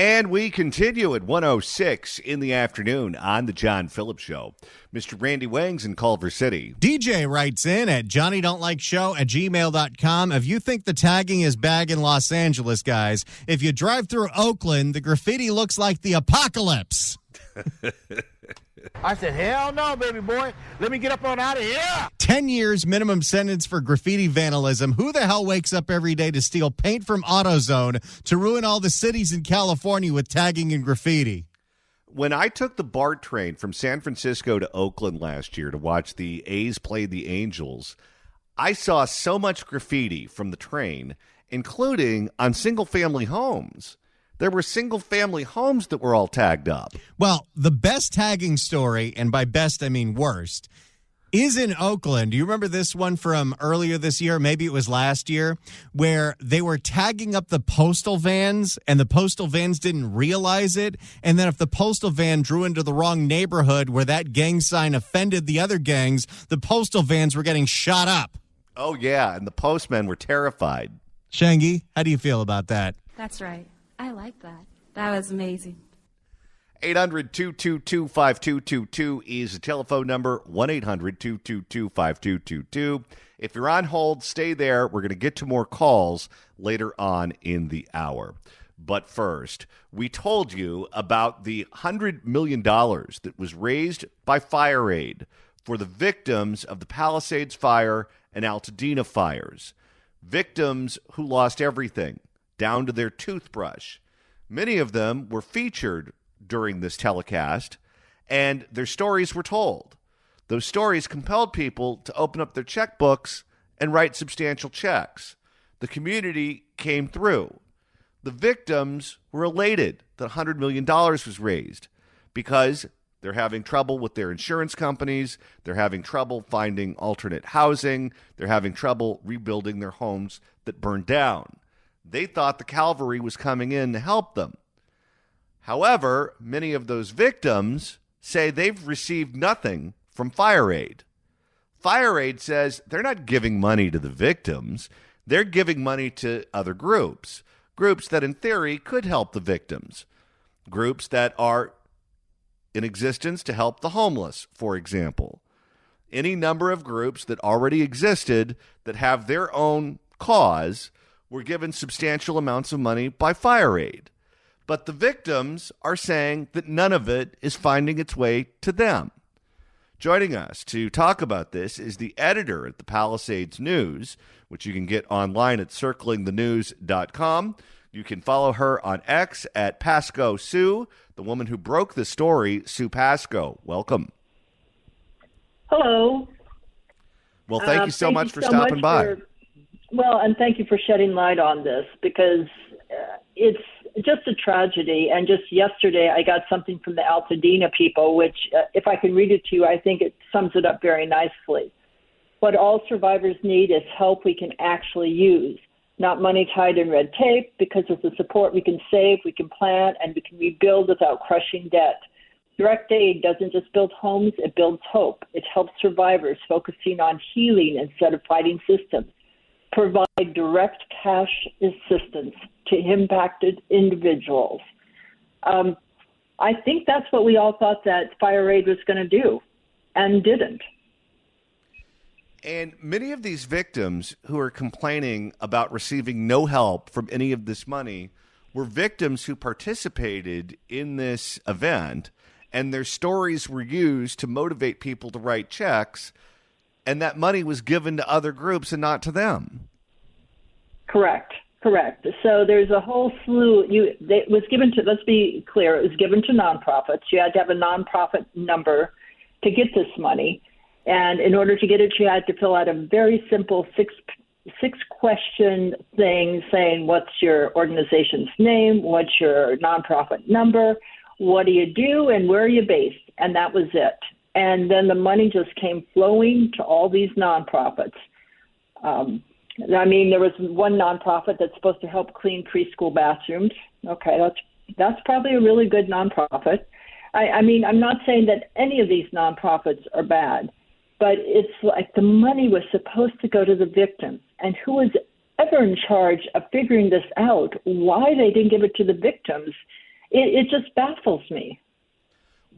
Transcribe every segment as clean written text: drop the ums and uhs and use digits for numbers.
And we continue at 1:06 in the afternoon on the John Phillips Show. Mr. Randy Wangs in Culver City. DJ writes in at johnnydon'tlikeshow@gmail.com. If you think the tagging is bad in Los Angeles, guys, if you drive through Oakland, the graffiti looks like the apocalypse. I said, hell no, baby boy. Let me get up on out of here. 10 years minimum sentence for graffiti vandalism. Who the hell wakes up every day to steal paint from AutoZone to ruin all the cities in California with tagging and graffiti? When I took the BART train from San Francisco to Oakland last year to watch the A's play the Angels, I saw so much graffiti from the train, including on single-family homes. There were single-family homes that were all tagged up. Well, the best tagging story, and by best I mean worst, is in Oakland. Do you remember this one from earlier this year? Maybe it was last year, where they were tagging up the postal vans, and the postal vans didn't realize it. And then if the postal van drew into the wrong neighborhood where that gang sign offended the other gangs, the postal vans were getting shot up. Oh, yeah, and the postmen were terrified. Shangy, how do you feel about that? That's right. I like that. That was amazing. 800-222-5222 is the telephone number, 1-800-222-5222. If you're on hold, stay there. We're going to get to more calls later on in the hour. But first, we told you about the $100 million that was raised by Fire Aid for the victims of the Palisades Fire and Altadena fires. Victims who lost everything, down to their toothbrush. Many of them were featured during this telecast, and their stories were told. Those stories compelled people to open up their checkbooks and write substantial checks. The community came through. The victims were elated that $100 million was raised because they're having trouble with their insurance companies. They're having trouble finding alternate housing. They're having trouble rebuilding their homes that burned down. They thought the cavalry was coming in to help them. However, many of those victims say they've received nothing from Fire Aid. Fire Aid says they're not giving money to the victims. They're giving money to other groups, groups that in theory could help the victims, groups that are in existence to help the homeless, for example. Any number of groups that already existed that have their own cause were given substantial amounts of money by Fire Aid. But the victims are saying that none of it is finding its way to them. Joining us to talk about this is the editor at the Palisades News, which you can get online at circlingthenews.com. You can follow her on X at Pascoe Sue, the woman who broke the story, Sue Pascoe. Welcome. Hello. Well, thank you so much for stopping by. Well, and thank you for shedding light on this because it's just a tragedy. And just yesterday, I got something from the Altadena people, which if I can read it to you, I think it sums it up very nicely. What all survivors need is help we can actually use, not money tied in red tape, because with the support we can save, we can plan, and we can rebuild without crushing debt. Direct aid doesn't just build homes, it builds hope. It helps survivors focusing on healing instead of fighting systems. Provide direct cash assistance to impacted individuals. I think that's what we all thought that Fire Aid was going to do and didn't. And many of these victims who are complaining about receiving no help from any of this money were victims who participated in this event, and their stories were used to motivate people to write checks, and that money was given to other groups and not to them. Correct. So there's a whole slew. It was given to, let's be clear, it was given to nonprofits. You had to have a nonprofit number to get this money. And in order to get it, you had to fill out a very simple six question thing saying, what's your organization's name? What's your nonprofit number? What do you do? And where are you based? And that was it. And then the money just came flowing to all these nonprofits. There was one nonprofit that's supposed to help clean preschool bathrooms. Okay, that's probably a really good nonprofit. I'm not saying that any of these nonprofits are bad, but it's like the money was supposed to go to the victims. And who was ever in charge of figuring this out, why they didn't give it to the victims, it just baffles me.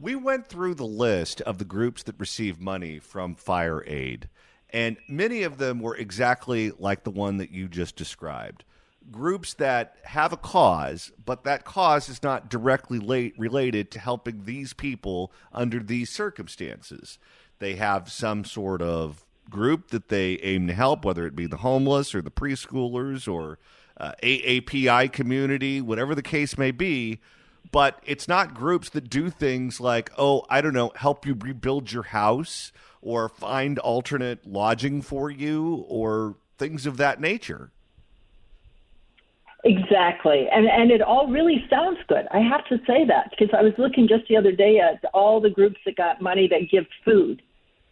We went through the list of the groups that receive money from Fire Aid, and many of them were exactly like the one that you just described. Groups that have a cause, but that cause is not directly related to helping these people under these circumstances. They have some sort of group that they aim to help, whether it be the homeless or the preschoolers or AAPI community, whatever the case may be. But it's not groups that do things like, oh, I don't know, help you rebuild your house or find alternate lodging for you or things of that nature. Exactly. And it all really sounds good. I have to say that because I was looking just the other day at all the groups that got money that give food.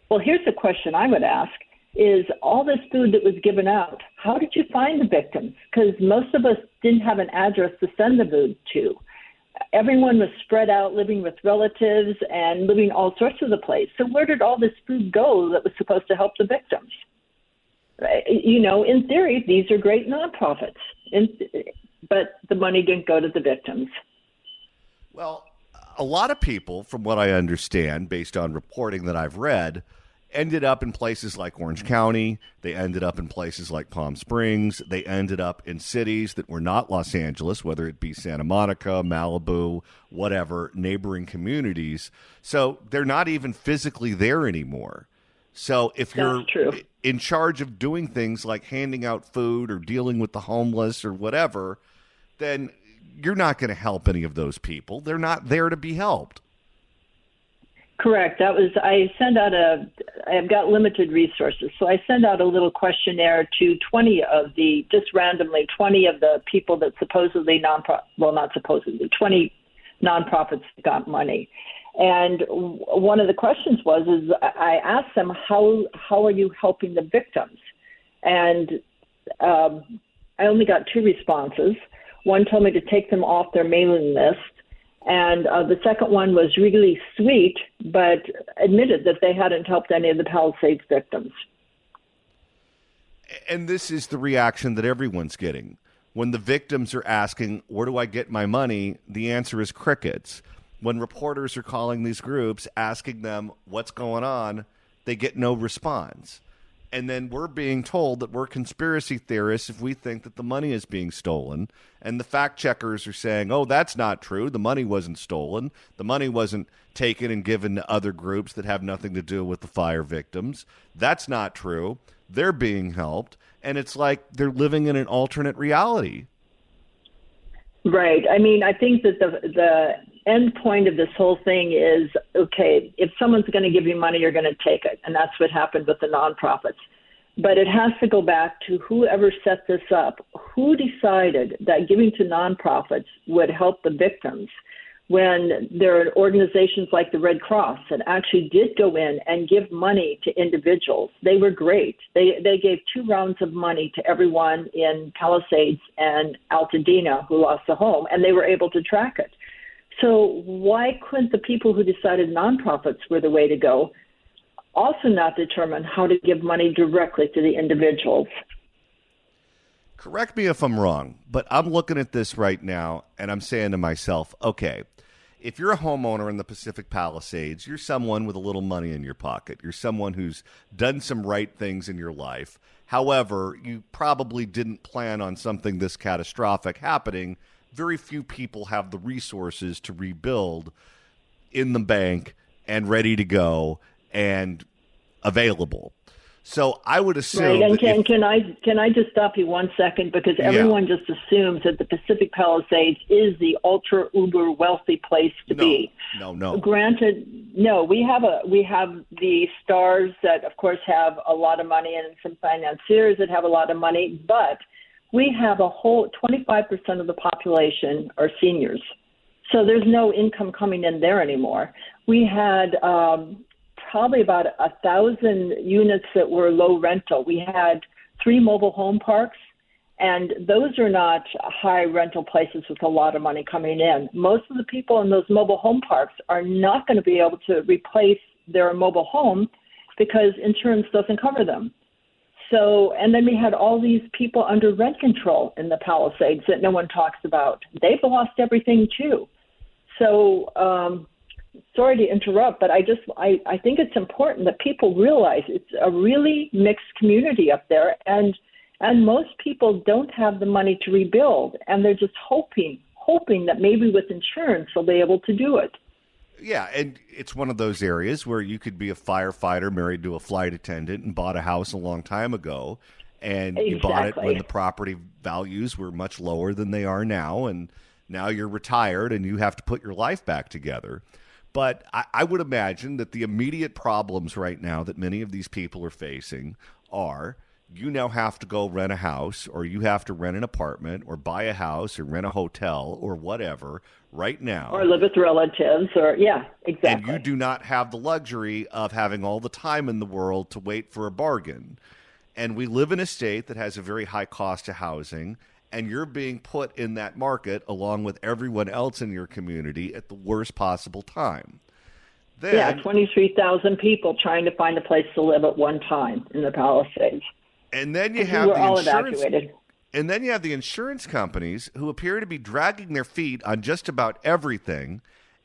Well, here's a question I would ask is all this food that was given out, how did you find the victims? Because most of us didn't have an address to send the food to. Everyone was spread out, living with relatives and living all sorts of the place. So where did all this food go that was supposed to help the victims? You know, in theory, these are great nonprofits, but the money didn't go to the victims. Well, a lot of people, from what I understand, based on reporting that I've read, ended up in places like Orange County. They ended up in places like Palm Springs. They ended up in cities that were not Los Angeles, whether it be Santa Monica, Malibu, whatever, neighboring communities. So they're not even physically there anymore. So if you're in charge of doing things like handing out food or dealing with the homeless or whatever, then you're not going to help any of those people. They're not there to be helped. Correct. I've got limited resources. So I send out a little questionnaire to 20 of the people that supposedly 20 nonprofits got money. And one of the questions is I asked them, how are you helping the victims? And I only got 2 responses. One told me to take them off their mailing list. And the second one was really sweet, but admitted that they hadn't helped any of the Palisades victims. And this is the reaction that everyone's getting. When the victims are asking, where do I get my money? The answer is crickets. When reporters are calling these groups, asking them what's going on, they get no response. And then we're being told that we're conspiracy theorists if we think that the money is being stolen. And the fact checkers are saying, oh, that's not true. The money wasn't stolen. The money wasn't taken and given to other groups that have nothing to do with the fire victims. That's not true. They're being helped. And it's like they're living in an alternate reality. Right. I mean, I think that the end point of this whole thing is, okay, if someone's going to give you money, you're going to take it. And that's what happened with the nonprofits. But it has to go back to whoever set this up. Who decided that giving to nonprofits would help the victims when there are organizations like the Red Cross that actually did go in and give money to individuals? They were great. They gave 2 rounds of money to everyone in Palisades and Altadena who lost a home, and they were able to track it. So why couldn't the people who decided nonprofits were the way to go also not determine how to give money directly to the individuals? Correct me if I'm wrong, but I'm looking at this right now and I'm saying to myself, okay, if you're a homeowner in the Pacific Palisades, you're someone with a little money in your pocket. You're someone who's done some right things in your life. However, you probably didn't plan on something this catastrophic happening. Very few people have the resources to rebuild in the bank and ready to go and available. So I would assume. Right, and can I just stop you 1 second, because everyone just assumes that the Pacific Palisades is the ultra uber wealthy place to be. No. Granted, no. We have the stars that of course have a lot of money and some financiers that have a lot of money, but we have a whole 25% of the population are seniors. So there's no income coming in there anymore. We had probably about 1,000 units that were low rental. We had 3 mobile home parks, and those are not high rental places with a lot of money coming in. Most of the people in those mobile home parks are not going to be able to replace their mobile home because insurance doesn't cover them. So, and then we had all these people under rent control in the Palisades that no one talks about. They've lost everything too. So, sorry to interrupt, but I think it's important that people realize it's a really mixed community up there, and most people don't have the money to rebuild, and they're just hoping that maybe with insurance they'll be able to do it. Yeah, and it's one of those areas where you could be a firefighter married to a flight attendant and bought a house a long time ago, and you bought it when the property values were much lower than they are now, and now you're retired and you have to put your life back together. But I would imagine that the immediate problems right now that many of these people are facing are you now have to go rent a house, or you have to rent an apartment or buy a house or rent a hotel or whatever right now. Or live with relatives, or yeah, exactly. And you do not have the luxury of having all the time in the world to wait for a bargain. And we live in a state that has a very high cost of housing, and you're being put in that market along with everyone else in your community at the worst possible time. Then, 23,000 people trying to find a place to live at one time in the Palisades. And then you have the insurance. And then you have the insurance companies who appear to be dragging their feet on just about everything,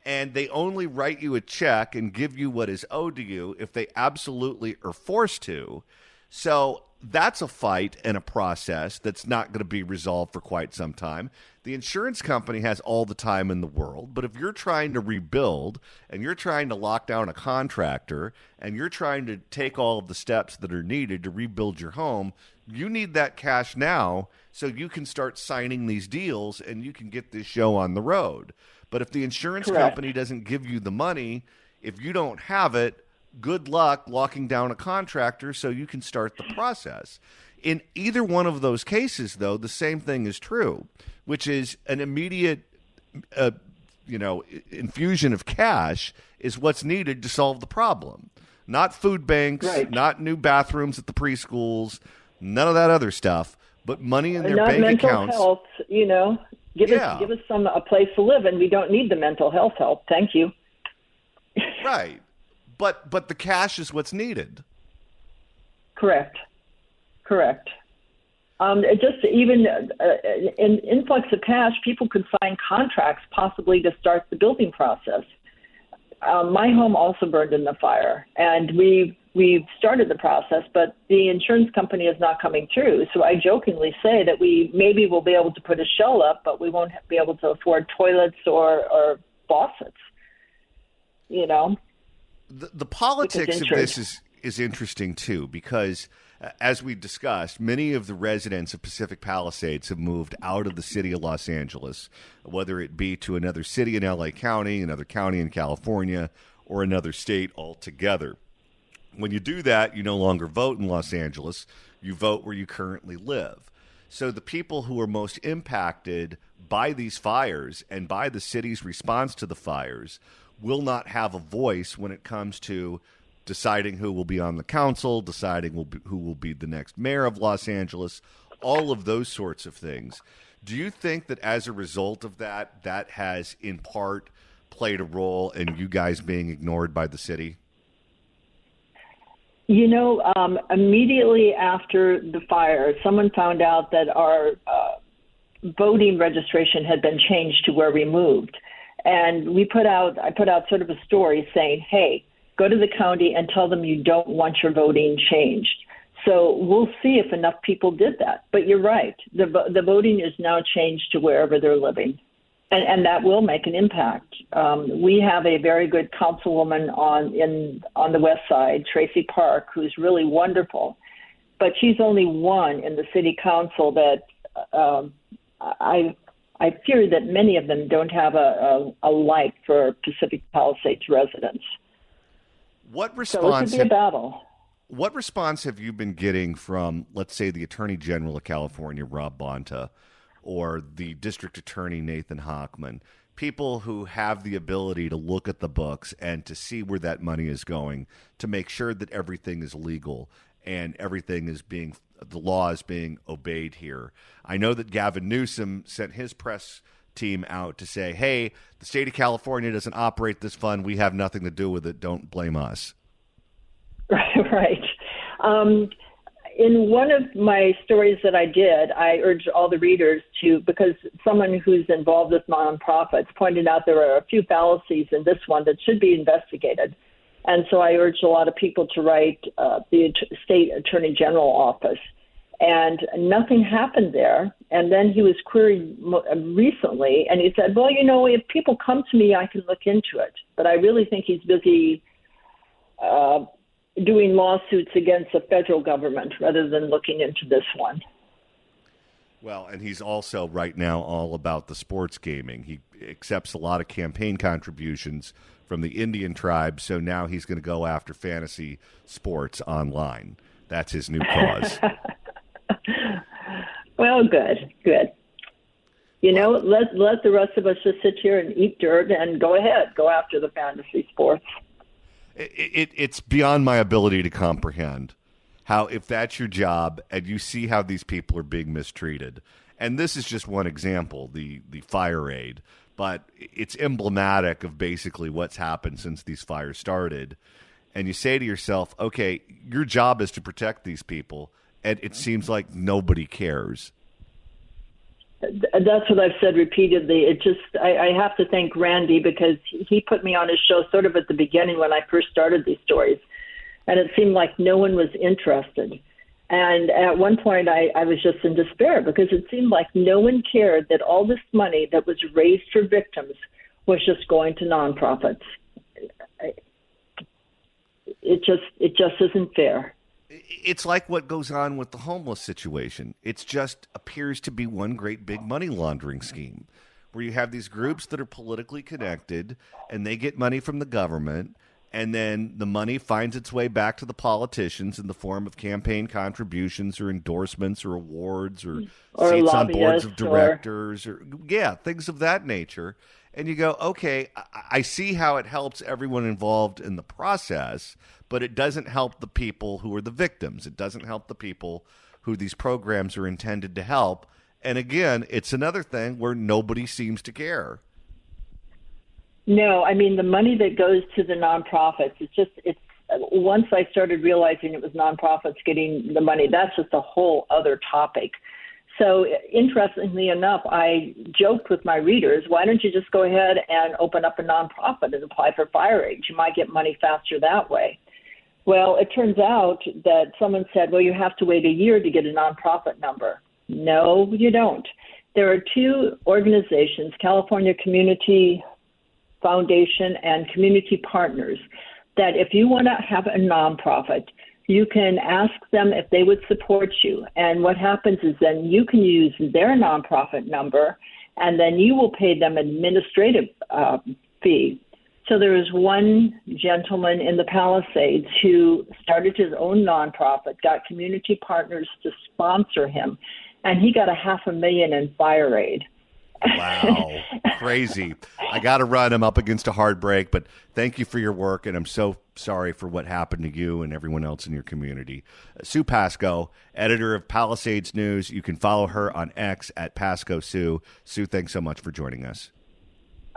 and they only write you a check and give you what is owed to you if they absolutely are forced to. So that's a fight and a process that's not going to be resolved for quite some time. The insurance company has all the time in the world, but if you're trying to rebuild and you're trying to lock down a contractor and you're trying to take all of the steps that are needed to rebuild your home, you need that cash now so you can start signing these deals and you can get this show on the road. But if the insurance company doesn't give you the money, if you don't have it, good luck locking down a contractor so you can start the process. In either one of those cases, though, the same thing is true, which is an immediate, infusion of cash is what's needed to solve the problem. Not food banks, not new bathrooms at the preschools, none of that other stuff, but money in their bank accounts. Not mental health, give us a place to live, and we don't need the mental health help. Thank you. Right. But the cash is what's needed. Correct. Just even an influx of cash, people could sign contracts possibly to start the building process. My home also burned in the fire, and we've started the process, but the insurance company is not coming through. So I jokingly say that we maybe will be able to put a shell up, but we won't be able to afford toilets or faucets. The politics of this is interesting, too, because as we discussed, many of the residents of Pacific Palisades have moved out of the city of Los Angeles, whether it be to another city in L.A. County, another county in California, or another state altogether. When you do that, you no longer vote in Los Angeles. You vote where you currently live. So the people who are most impacted by these fires and by the city's response to the fires will not have a voice when it comes to deciding who will be on the council, deciding who will be the next mayor of Los Angeles, all of those sorts of things. Do you think that as a result of that has in part played a role in you guys being ignored by the city? Immediately after the fire, someone found out that our voting registration had been changed to where we moved. And I put out sort of a story saying, hey, go to the county and tell them you don't want your voting changed. So we'll see if enough people did that. But you're right. The voting is now changed to wherever they're living. And that will make an impact. We have a very good councilwoman on the west side, Tracy Park, who's really wonderful. But she's only one in the city council that I fear that many of them don't have a light for Pacific Palisades residents. What response? So it could be a battle. What response have you been getting from, let's say, the Attorney General of California, Rob Bonta, or the District Attorney, Nathan Hochman, people who have the ability to look at the books and to see where that money is going, to make sure that everything is legal and everything is the law is being obeyed here? I know that Gavin Newsom sent his press team out to say, hey, the state of California doesn't operate this fund. We have nothing to do with it. Don't blame us. Right. in one of my stories that I did, I urged all the readers to, because someone who's involved with nonprofits pointed out there are a few fallacies in this one that should be investigated. And so I urged a lot of people to write the state attorney general office. And nothing happened there. And then he was queried recently, and he said, well, if people come to me, I can look into it. But I really think he's busy doing lawsuits against the federal government rather than looking into this one. Well, and he's also right now all about the sports gaming. He accepts a lot of campaign contributions from the Indian tribe, so now he's going to go after fantasy sports online. That's his new cause. Well, good. Let the rest of us just sit here and eat dirt and go ahead, go after the fantasy sports. It's beyond my ability to comprehend how, if that's your job and you see how these people are being mistreated, and this is just one example, the fire aid, but it's emblematic of basically what's happened since these fires started. And you say to yourself, okay, your job is to protect these people, and it seems like nobody cares. That's what I've said repeatedly. I have to thank Randy, because he put me on his show sort of at the beginning when I first started these stories. And it seemed like no one was interested. And at one point I was just in despair, because it seemed like no one cared that all this money that was raised for victims was just going to nonprofits. It just isn't fair. It's like what goes on with the homeless situation. It just appears to be one great big money laundering scheme, where you have these groups that are politically connected and they get money from the government, and then the money finds its way back to the politicians in the form of campaign contributions or endorsements or awards or seats on boards of directors or things of that nature. And you go, okay, I see how it helps everyone involved in the process, but it doesn't help the people who are the victims. It doesn't help the people who these programs are intended to help. And again, it's another thing where nobody seems to care. No, I mean, the money that goes to the nonprofits, it's once I started realizing it was nonprofits getting the money, that's just a whole other topic. So interestingly enough, I joked with my readers, why don't you just go ahead and open up a nonprofit and apply for fire aid? You might get money faster that way. Well, it turns out that someone said, well, you have to wait a year to get a nonprofit number. No, you don't. There are two organizations, California Community Foundation and Community Partners, that if you want to have a nonprofit, you can ask them if they would support you. And what happens is then you can use their nonprofit number, and then you will pay them administrative fee. So there was one gentleman in the Palisades who started his own nonprofit, got community partners to sponsor him, and he got $500,000 in fire aid. Wow. Crazy. I got to run. I'm up against a hard break, but thank you for your work, and I'm so sorry for what happened to you and everyone else in your community. Sue Pascoe, editor of Palisades News. You can follow her on X at Pascoe Sue. Sue, thanks so much for joining us.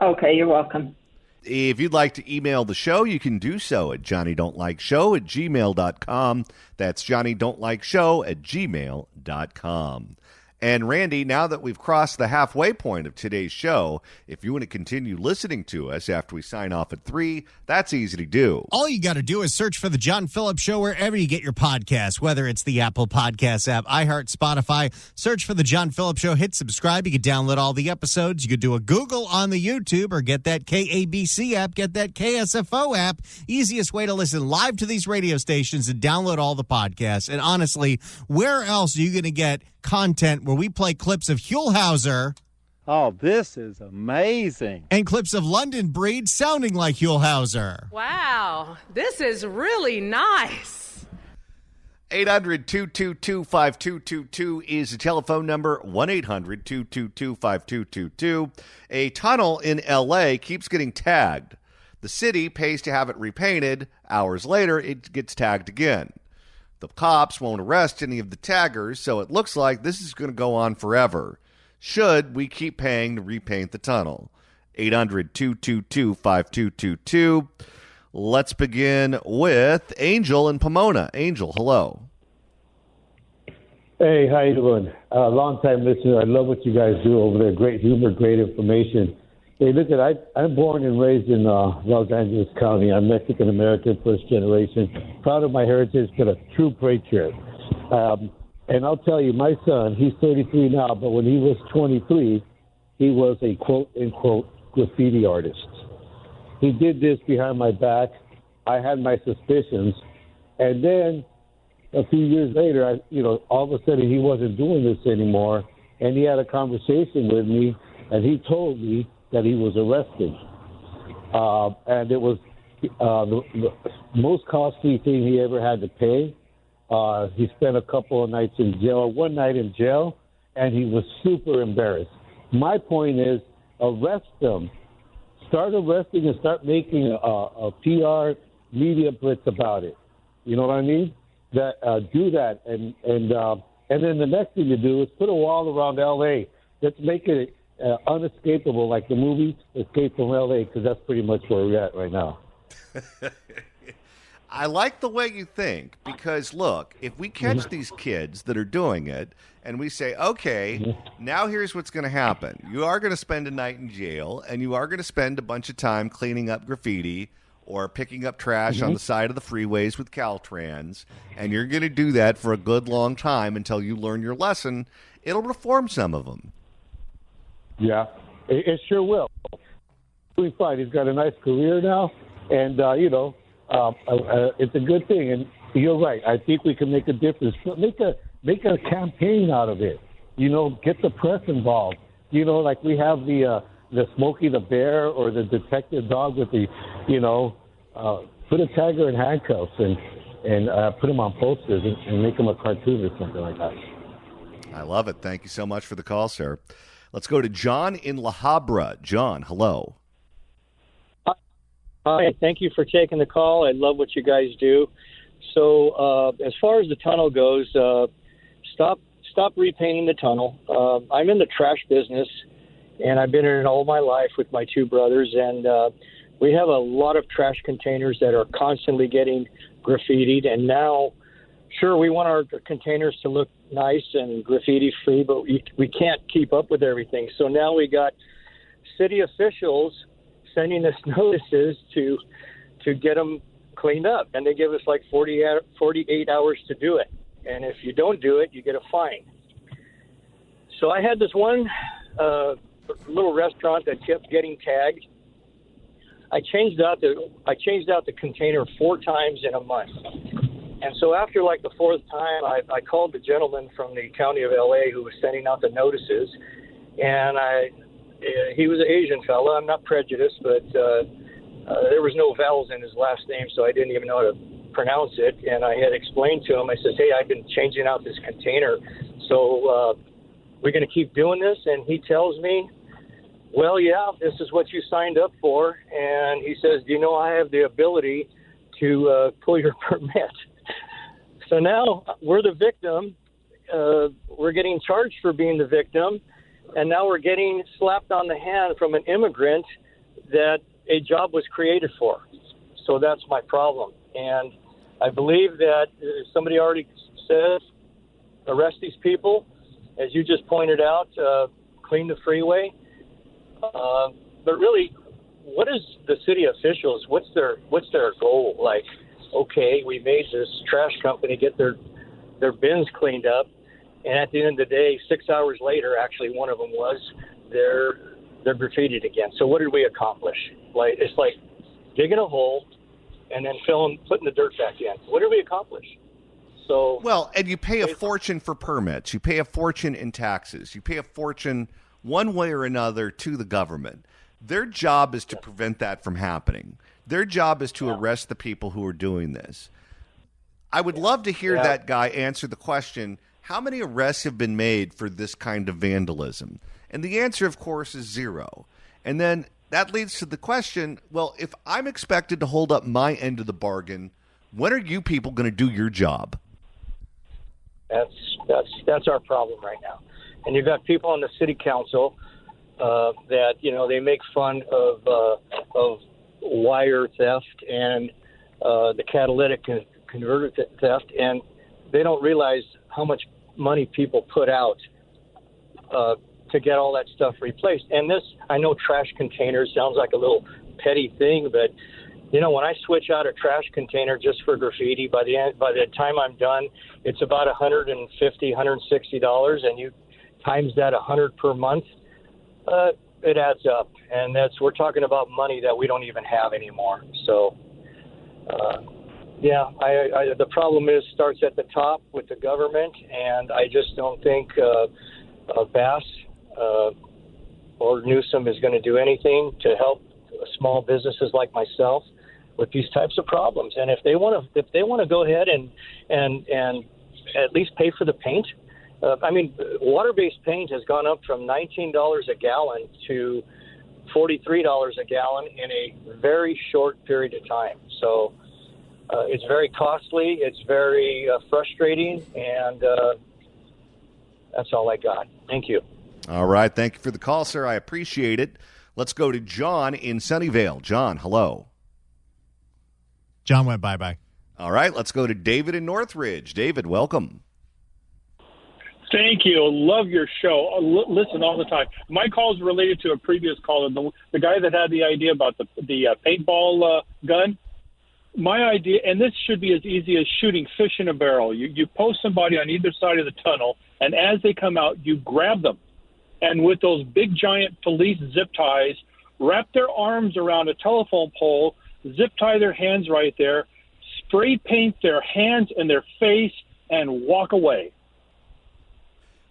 Okay, you're welcome. If you'd like to email the show, you can do so at johnnydon'tlikeshow@gmail.com. That's johnnydon'tlikeshow@gmail.com. And Randy, now that we've crossed the halfway point of today's show, if you want to continue listening to us after we sign off at 3, that's easy to do. All you got to do is search for The John Phillips Show wherever you get your podcasts, whether it's the Apple Podcasts app, iHeart, Spotify. Search for The John Phillips Show. Hit subscribe. You can download all the episodes. You could do a Google on the YouTube or get that KABC app, get that KSFO app. Easiest way to listen live to these radio stations and download all the podcasts. And honestly, where else are you going to get content where we play clips of Huelhauser? Oh, this is amazing. And clips of London Breed sounding like Huelhauser. Wow, this is really nice. 800-222-5222 is the telephone number, 1-800-222-5222. A tunnel in L.A. keeps getting tagged. The city pays to have it repainted. Hours later, it gets tagged again. The cops won't arrest any of the taggers, so it looks like this is going to go on forever. Should we keep paying to repaint the tunnel? 800-222-5222. Let's begin with Angel in Pomona. Angel, hello. Hey, how you doing? Long time listener. I love what you guys do over there. Great humor, great information. Hey, look, I'm born and raised in Los Angeles County. I'm Mexican American, first generation. Proud of my heritage, got a true patriot. And I'll tell you, my son, he's 33 now, but when he was 23, he was a quote unquote graffiti artist. He did this behind my back. I had my suspicions, and then a few years later, all of a sudden he wasn't doing this anymore, and he had a conversation with me, and he told me that he was arrested. And it was the most costly thing he ever had to pay. He spent a couple of nights in jail, one night in jail, and he was super embarrassed. My point is, arrest them. Start arresting and start making a PR media blitz about it. You know what I mean? Do that, and then the next thing to do is put a wall around L.A. Let's make it unescapable, like the movie Escape from L.A., because that's pretty much where we're at right now. I like the way you think, because look, if we catch these kids that are doing it and we say, okay, now here's what's going to happen. You are going to spend a night in jail, and you are going to spend a bunch of time cleaning up graffiti or picking up trash on the side of the freeways with Caltrans, and you're going to do that for a good long time until you learn your lesson. It'll reform some of them. Yeah, it sure will. Doing fine. He's got a nice career now, and, it's a good thing. And you're right. I think we can make a difference. But make a campaign out of it. Get the press involved. Like we have the Smokey the Bear or the detective dog with the, put a tiger in handcuffs and put him on posters and make him a cartoon or something like that. I love it. Thank you so much for the call, sir. Let's go to John in La Habra. John, hello. Hi, thank you for taking the call. I love what you guys do. So as far as the tunnel goes, stop repainting the tunnel. I'm in the trash business, and I've been in it all my life with my two brothers, and we have a lot of trash containers that are constantly getting graffitied, and now, sure, we want our containers to look nice and graffiti-free, but we can't keep up with everything. So now we got city officials sending us notices to get them cleaned up, and they give us like 48 hours to do it. And if you don't do it, you get a fine. So I had this one little restaurant that kept getting tagged. I changed out the container 4 times in a month. And so after like the 4th time, I called the gentleman from the county of LA who was sending out the notices, and he was an Asian fella. I'm not prejudiced, but there was no vowels in his last name, so I didn't even know how to pronounce it. And I had explained to him, I said, hey, I've been changing out this container, so we're going to keep doing this? And he tells me, well, yeah, this is what you signed up for. And he says, I have the ability to pull your permit. So now we're the victim. We're getting charged for being the victim. And now we're getting slapped on the hand from an immigrant that a job was created for. So that's my problem. And I believe that somebody already said, arrest these people. As you just pointed out, clean the freeway. But really, what is the city officials? What's their goal? Like, okay, we made this trash company get their bins cleaned up. And at the end of the day, 6 hours later, actually one of them was, they're graffitied again. So what did we accomplish? It's like digging a hole and then putting the dirt back in. What did we accomplish? So well, and you pay a fortune for permits. You pay a fortune in taxes. You pay a fortune one way or another to the government. Their job is to prevent that from happening. Their job is to arrest the people who are doing this. I would love to hear that guy answer the question, how many arrests have been made for this kind of vandalism? And the answer, of course, is 0. And then that leads to the question, well, if I'm expected to hold up my end of the bargain, when are you people going to do your job? That's our problem right now. And you've got people on the city council that, they make fun of wire theft and the catalytic converter theft, and they don't realize how much money people put out to get all that stuff replaced. And this, I know trash containers sounds like a little petty thing, but you know, when I switch out a trash container just for graffiti, by the time I'm done, it's about $150, $160, and you times that 100 per month, it adds up. And we're talking about money that we don't even have anymore. So, the problem starts at the top with the government, and I just don't think Bass or Newsom is going to do anything to help small businesses like myself with these types of problems. And if they want to go ahead and at least pay for the paint, water-based paint has gone up from $19 a gallon to $43 a gallon in a very short period of time. So it's very costly. It's very frustrating, and that's all I got. Thank you. All right. Thank you for the call, sir. I appreciate it. Let's go to John in Sunnyvale. John, hello. John went bye-bye. All right. Let's go to David in Northridge. David, welcome. Thank you. Love your show. Listen all the time. My call is related to a previous caller, the guy that had the idea about the paintball gun. My idea, and this should be as easy as shooting fish in a barrel. You post somebody on either side of the tunnel, and as they come out, you grab them. And with those big, giant police zip ties, wrap their arms around a telephone pole, zip tie their hands right there, spray paint their hands and their face, and walk away.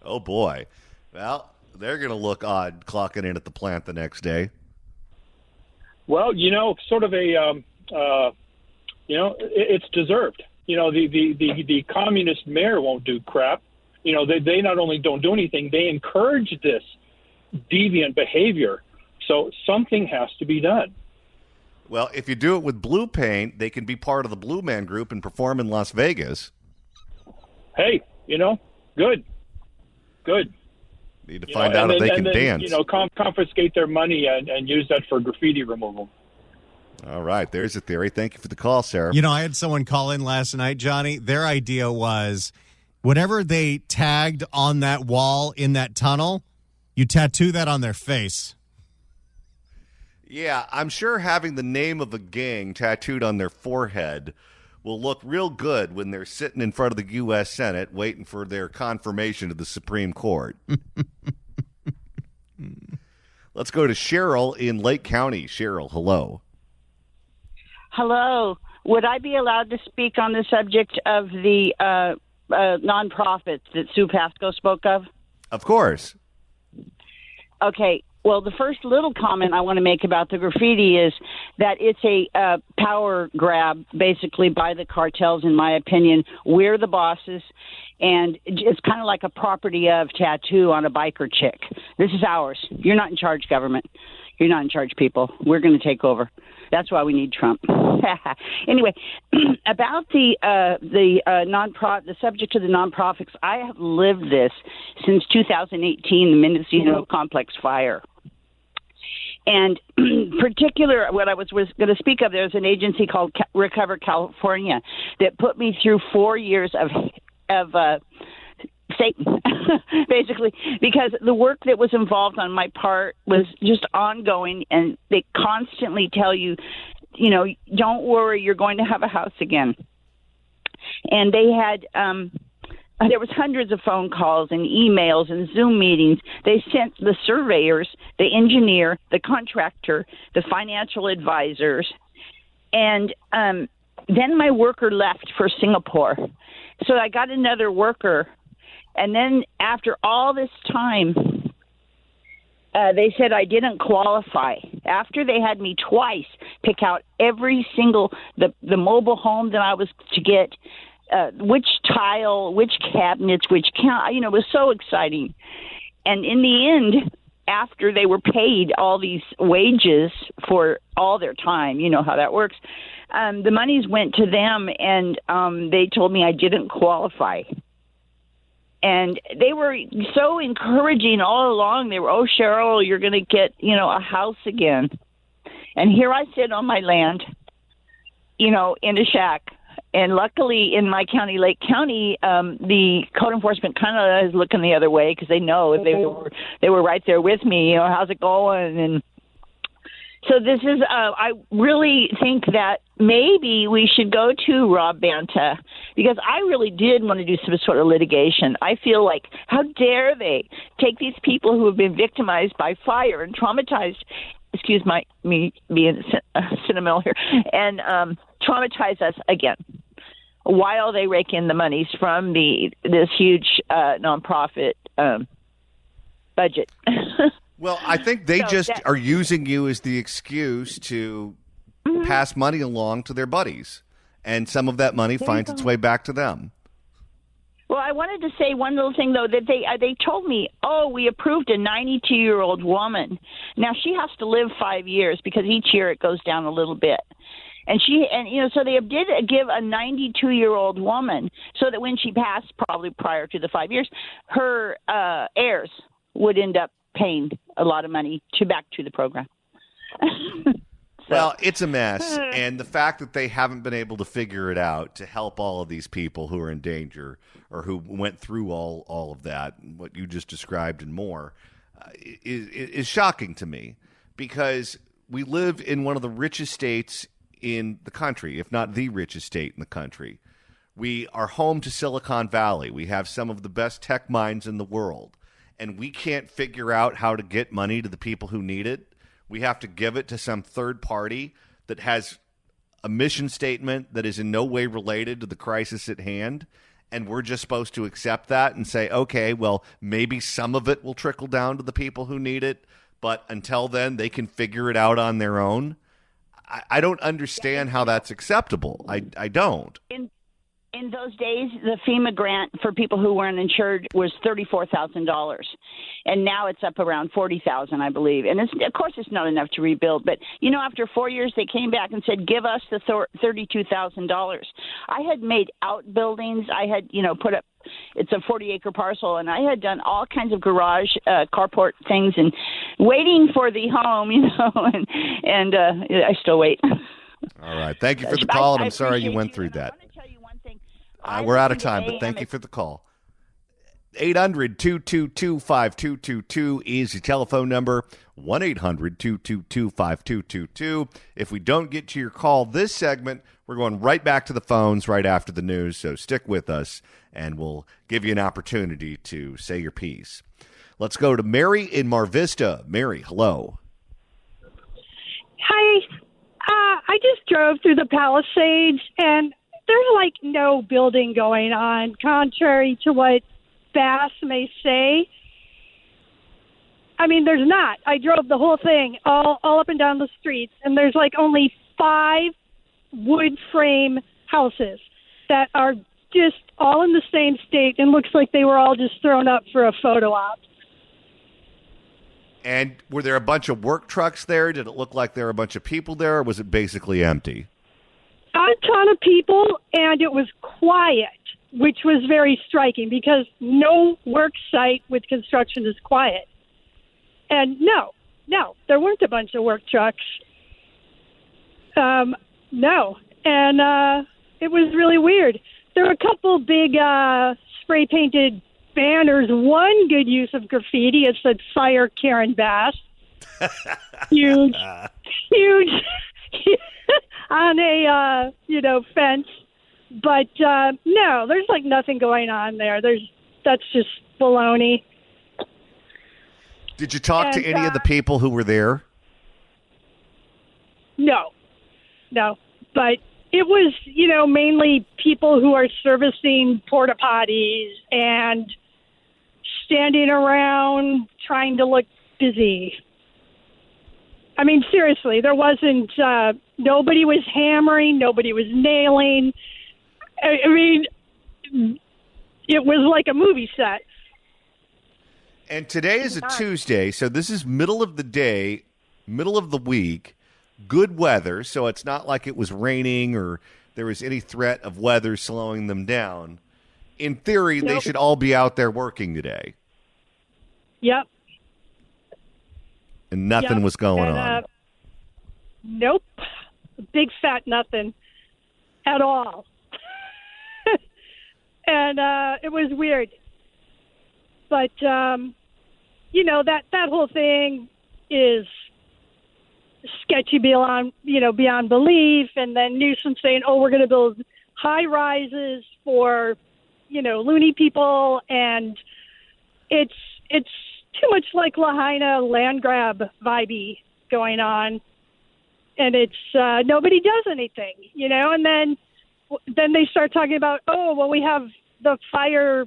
Oh, boy. Well, they're going to look odd clocking in at the plant the next day. Well, sort of it's deserved. The communist mayor won't do crap. They not only don't do anything, they encourage this deviant behavior. So something has to be done. Well, if you do it with blue paint, they can be part of the Blue Man Group and perform in Las Vegas. Hey, good. Need to find out if they can dance. Confiscate their money and use that for graffiti removal. All right, there's a theory. Thank you for the call, Sarah. I had someone call in last night, Johnny. Their idea was whatever they tagged on that wall in that tunnel, you tattoo that on their face. Yeah, I'm sure having the name of a gang tattooed on their forehead will look real good when they're sitting in front of the U.S. Senate waiting for their confirmation to the Supreme Court. Let's go to Cheryl in Lake County. Cheryl, hello. Hello. Would I be allowed to speak on the subject of the nonprofits that Sue Pascoe spoke of? Of course. Okay. Well, the first little comment I want to make about the graffiti is that it's a power grab, basically, by the cartels, in my opinion. We're the bosses, and it's kind of like a property of tattoo on a biker chick. This is ours. You're not in charge, government. You're not in charge, people. We're going to take over. That's why we need Trump. Anyway, about the subject of the nonprofits, I have lived this since 2018, the Mendocino Complex fire. And particular, what I was going to speak of, there's an agency called Recover California that put me through 4 years of Satan, basically, because the work that was involved on my part was just ongoing, and they constantly tell you, don't worry, you're going to have a house again. And they had, there was hundreds of phone calls and emails and Zoom meetings. They sent the surveyors, the engineer, the contractor, the financial advisors, and then my worker left for Singapore. So I got another worker. And then after all this time, they said I didn't qualify. After they had me twice pick out every single, the mobile home that I was to get, which tile, which cabinets, which it was so exciting. And in the end, after they were paid all these wages for all their time, you know how that works, the monies went to them, and they told me I didn't qualify. And they were so encouraging all along. They were, oh, Cheryl, you're going to get, a house again. And here I sit on my land, in a shack, And luckily, in my county, Lake County, the code enforcement kind of is looking the other way because they know they were right there with me. How's it going? And so this is. I really think that maybe we should go to Rob Banta because I really did want to do some sort of litigation. I feel like how dare they take these people who have been victimized by fire and traumatized. Excuse me being sentimental here, and traumatize us again while they rake in the monies from this huge nonprofit budget. Well, I think they are using you as the excuse to pass money along to their buddies, and some of that money finds its way back to them. Well, I wanted to say one little thing, though, that they told me, we approved a 92-year-old woman. Now, she has to live 5 years because each year it goes down a little bit. And so they did give a 92-year-old woman so that when she passed, probably prior to the 5 years, her heirs would end up paying a lot of money back to the program. Well, it's a mess, and the fact that they haven't been able to figure it out to help all of these people who are in danger or who went through all of that, what you just described and more, is shocking to me because we live in one of the richest states in the country, if not the richest state in the country. We are home to Silicon Valley. We have some of the best tech minds in the world, and we can't figure out how to get money to the people who need it. We have to give it to some third party that has a mission statement that is in no way related to the crisis at hand. And we're just supposed to accept that and say, okay, well, maybe some of it will trickle down to the people who need it. But until then, they can figure it out on their own. I don't understand how that's acceptable. I don't. In those days, the FEMA grant for people who weren't insured was $34,000, and now it's up around $40,000, I believe. And of course, it's not enough to rebuild. But after 4 years, they came back and said, "Give us the $32,000." I had made outbuildings. I had, put up. It's a 40-acre parcel, and I had done all kinds of garage, carport things, and waiting for the home, and I still wait. All right, thank you for the call, and I'm sorry you went through that. We're out of time, but thank you for the call. 800-222-5222 is the telephone number. 1-800-222-5222. If we don't get to your call this segment, we're going right back to the phones right after the news, so stick with us, and we'll give you an opportunity to say your piece. Let's go to Mary in Mar Vista. Mary, hello. Hi. I just drove through the Palisades, and there's no building going on, contrary to what Bass may say. I mean, there's not. I drove the whole thing all up and down the streets, and there's only 5 wood frame houses that are just all in the same state, and looks like they were all just thrown up for a photo op. And were there a bunch of work trucks there? Did it look like there were a bunch of people there, or was it basically empty? A ton of people, and it was quiet, which was very striking because no work site with construction is quiet. And no, there weren't a bunch of work trucks. No. And it was really weird. There were a couple big spray-painted banners. One good use of graffiti, it said, "Fire Karen Bass." Huge. On a fence, but no, there's nothing going on there. That's just baloney. Did you talk to any of the people who were there? No, but it was mainly people who are servicing porta potties and standing around trying to look busy. I mean, seriously, there wasn't, nobody was hammering, nobody was nailing. I mean, it was like a movie set. And today is a Tuesday, so this is middle of the day, middle of the week, good weather, so it's not like it was raining or there was any threat of weather slowing them down. In theory, They should all be out there working today. Yep. And nothing was going on. Nope. Big fat nothing at all. And it was weird. But, you know, that whole thing is sketchy beyond belief. And then Newsom saying, oh, we're going to build high rises for, you know, loony people. And it's too much like Lahaina land grab vibey going on. And it's nobody does anything, you know. And then they start talking about, oh, well, we have the fire,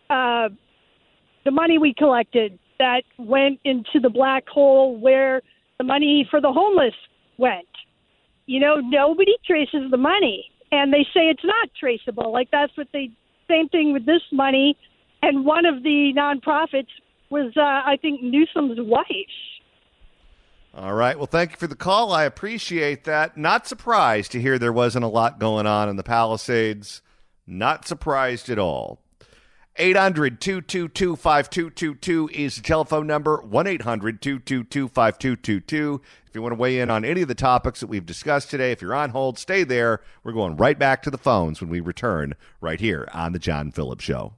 the money we collected that went into the black hole where the money for the homeless went. You know, nobody traces the money, and they say it's not traceable. Like that's what same thing with this money. And one of the nonprofits was, I think, Newsom's wife. All right. Well, thank you for the call. I appreciate that. Not surprised to hear there wasn't a lot going on in the Palisades. Not surprised at all. 800-222-5222 is the telephone number. 1-800-222-5222. If you want to weigh in on any of the topics that we've discussed today, if you're on hold, stay there. We're going right back to the phones when we return right here on The John Phillips Show.